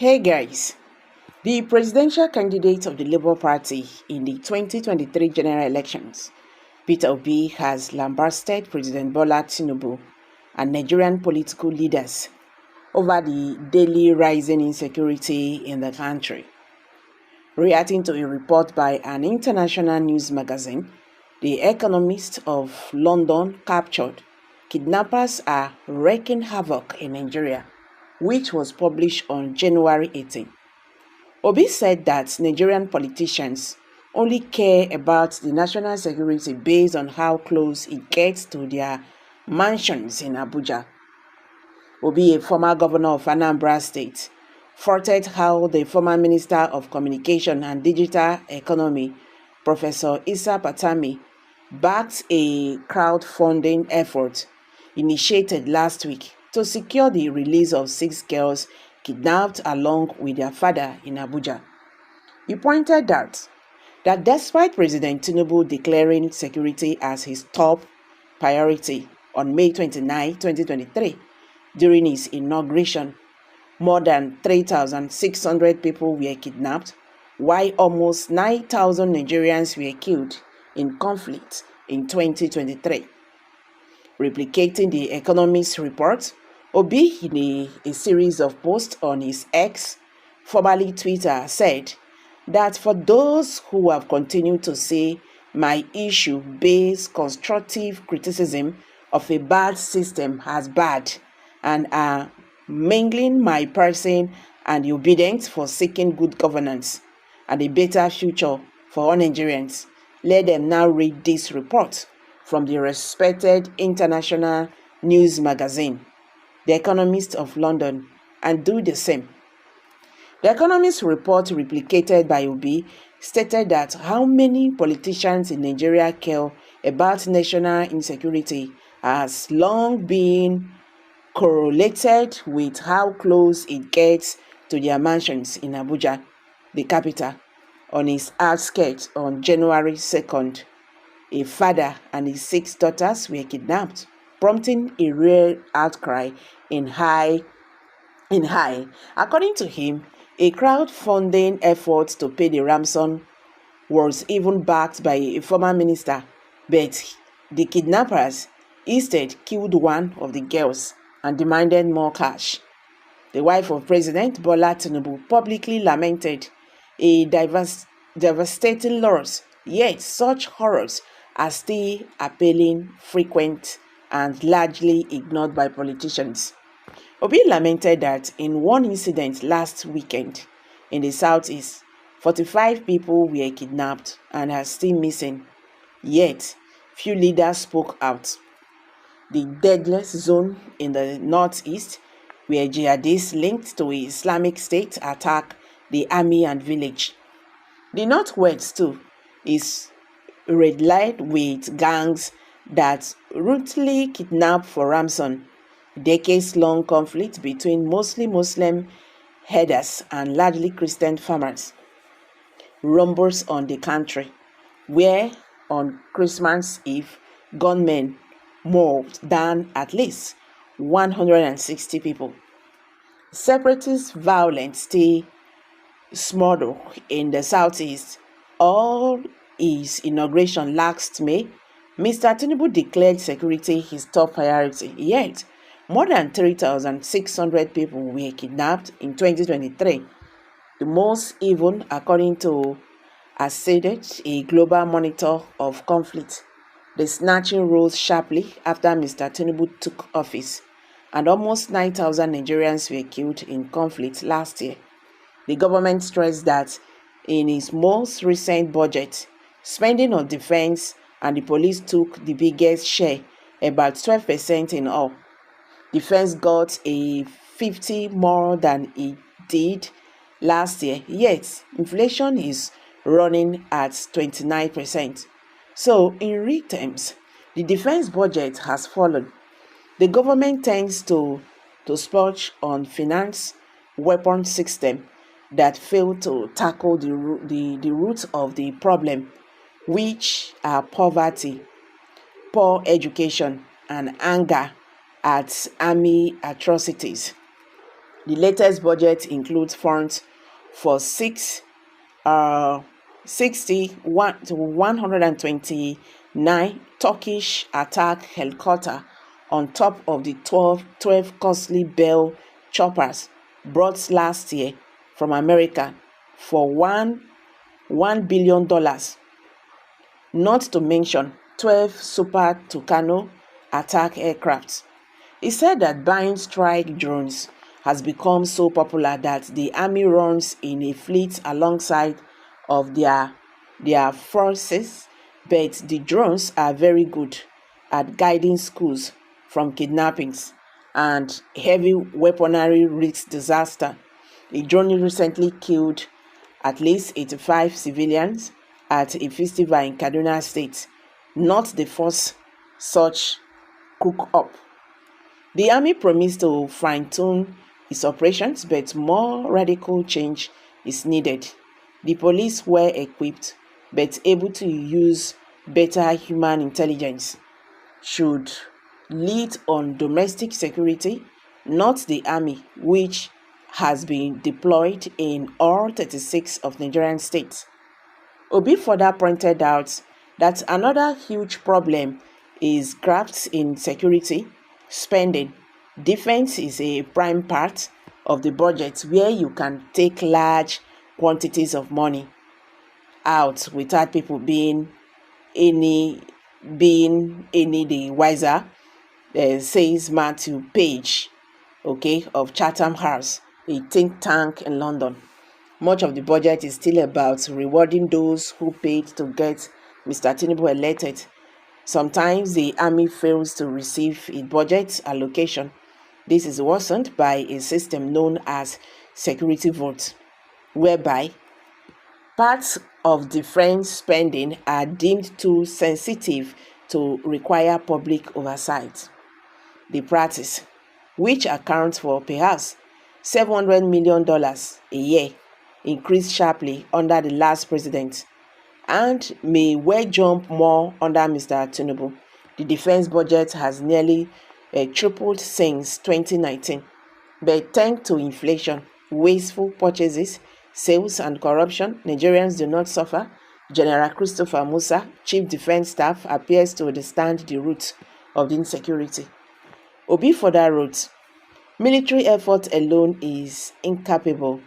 Hey guys, the presidential candidate of the Labour Party in the 2023 general elections, Peter Obi, has lambasted President Bola Tinubu and Nigerian political leaders over the daily rising insecurity in the country. Reacting to a report by an international news magazine, The Economist of London captured "Kidnappers are wreaking havoc in Nigeria," which was published on January 18. Obi said that Nigerian politicians only care about the national security based on how close it gets to their mansions in Abuja. Obi, a former governor of Anambra State, faulted how the former Minister of Communication and Digital Economy, Professor Issa Patami, backed a crowdfunding effort initiated last week to secure the release of 6 girls kidnapped along with their father in Abuja. He pointed out that despite President Tinubu declaring security as his top priority on May 29, 2023, during his inauguration, more than 3,600 people were kidnapped, while almost 9,000 Nigerians were killed in conflict in 2023. Replicating the Economist report, Obi, in a series of posts on his X, formerly Twitter, said that for those who have continued to say my issue-based constructive criticism of a bad system as bad and are mingling my person and the obedience for seeking good governance and a better future for all Nigerians, let them now read this report from the respected international news magazine, The Economist of London, and do the same. The Economist report replicated by Obi stated that how many politicians in Nigeria care about national insecurity has long been correlated with how close it gets to their mansions in Abuja, the capital, on its outskirts on January 2nd. A father and his 6 daughters were kidnapped, prompting a real outcry in high. According to him, a crowdfunding effort to pay the ransom was even backed by a former minister, but the kidnappers instead killed one of the girls and demanded more cash. The wife of President Bola Tinubu publicly lamented a devastating loss, yet such horrors are still appealing, frequent, and largely ignored by politicians. Obi lamented that in one incident last weekend in the southeast, 45 people were kidnapped and are still missing, yet few leaders spoke out. The deadliest zone in the northeast, where jihadists linked to Islamic State attack the army and village. The northwest too is red-lined with gangs that routinely kidnap for ransom. Decades-long conflict between mostly Muslim herders and largely Christian farmers rumbles on the country, where on Christmas Eve, gunmen mobbed down at least 160 people. Separatist violence still smolder in the southeast. All his inauguration last May, Mr. Tinubu declared security his top priority, yet more than 3,600 people were kidnapped in 2023, the most even according to ASEDET, a global monitor of conflict. The snatching rose sharply after Mr. Tinubu took office, and almost 9,000 Nigerians were killed in conflict last year. The government stressed that in its most recent budget, spending on defense and the police took the biggest share, about 12% in all. Defense got a 50 more than it did last year, yet inflation is running at 29%. So in real terms, the defense budget has fallen. The government tends to splurge on finance, weapon system that fail to tackle the root of the problem, which are poverty, poor education, and anger at army atrocities. The latest budget includes funds for 61 to 129 Turkish attack helicopter on top of the 12 costly Bell choppers brought last year from America for $1 billion, not to mention 12 Super Tucano attack aircraft. He said that buying strike drones has become so popular that the army runs in a fleet alongside of their forces, but the drones are very good at guiding schools from kidnappings and heavy weaponry risk disaster. A drone recently killed at least 85 civilians at a festival in Kaduna State, not the first such cook-up. The army promised to fine-tune its operations, but more radical change is needed. The police were equipped, but able to use better human intelligence, should lead on domestic security, not the army, which has been deployed in all 36 of Nigerian states. Obi further pointed out that another huge problem is graft in security spending. Defense is a prime part of the budget where you can take large quantities of money out without people being any the wiser, says Matthew Page, of Chatham House, a think tank in London. Much of the budget is still about rewarding those who paid to get Mr. Tinubu elected. Sometimes the army fails to receive its budget allocation. This is worsened by a system known as security votes, whereby parts of defense spending are deemed too sensitive to require public oversight. The practice, which accounts for perhaps $700 million a year, increased sharply under the last president and may well jump more under Mr. Tinubu. The defense budget has nearly tripled since 2019, but thanks to inflation, wasteful purchases, sales and corruption, Nigerians do not suffer. General Christopher Musa, Chief Defense Staff, appears to understand the roots of the insecurity. Obi further wrote, military effort alone is incapable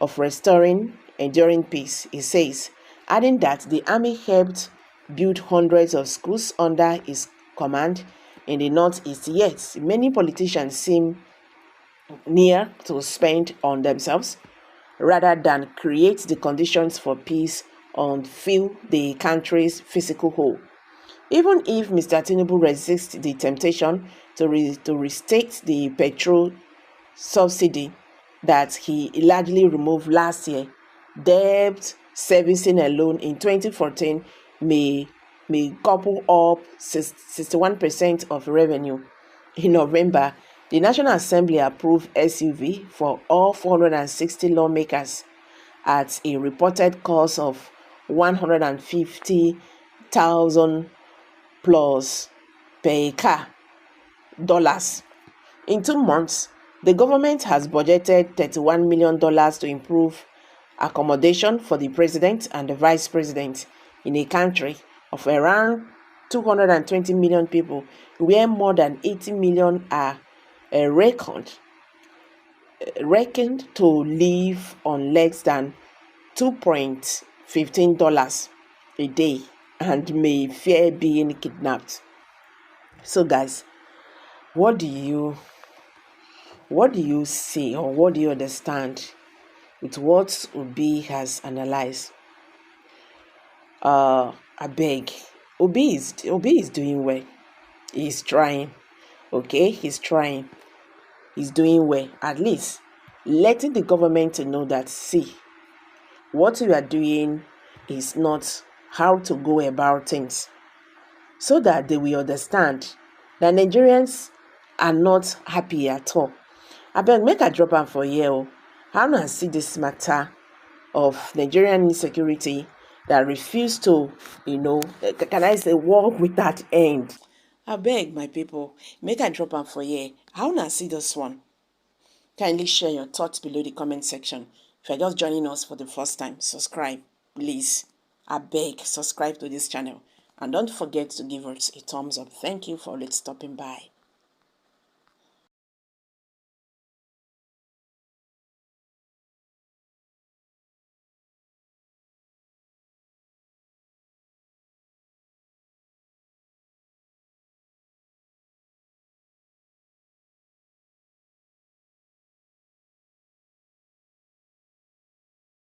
of restoring enduring peace, he says, adding that the army helped build hundreds of schools under his command in the northeast, yet many politicians seem near to spend on themselves rather than create the conditions for peace and fill the country's physical hole. Even if Mr. Tinubu resists the temptation to restate the petrol subsidy that he largely removed last year, debt servicing alone in 2014 may couple up 61% of revenue. In November, the National Assembly approved SUV for all 460 lawmakers at a reported cost of $150,000 plus per car dollars. In 2 months, the government has budgeted $31 million to improve accommodation for the president and the vice president in a country of around 220 million people, where more than 80 million are reckoned to live on less than $2.15 a day and may fear being kidnapped. So guys, what do you say, or what do you understand with what Obi has analyzed? I beg, Obi is doing well. He's trying. He's trying. He's doing well. At least letting the government to know that, see, what you are doing is not how to go about things, so that they will understand that Nigerians are not happy at all. I beg, make a drop am for here. How do I see this matter of Nigerian insecurity that refuse to, can I say, walk without end? I beg, my people, make a drop am for here. How do I see this one? Kindly share your thoughts below the comment section. If you're just joining us for the first time, subscribe. Please, I beg, subscribe to this channel. And don't forget to give us a thumbs up. Thank you for stopping by.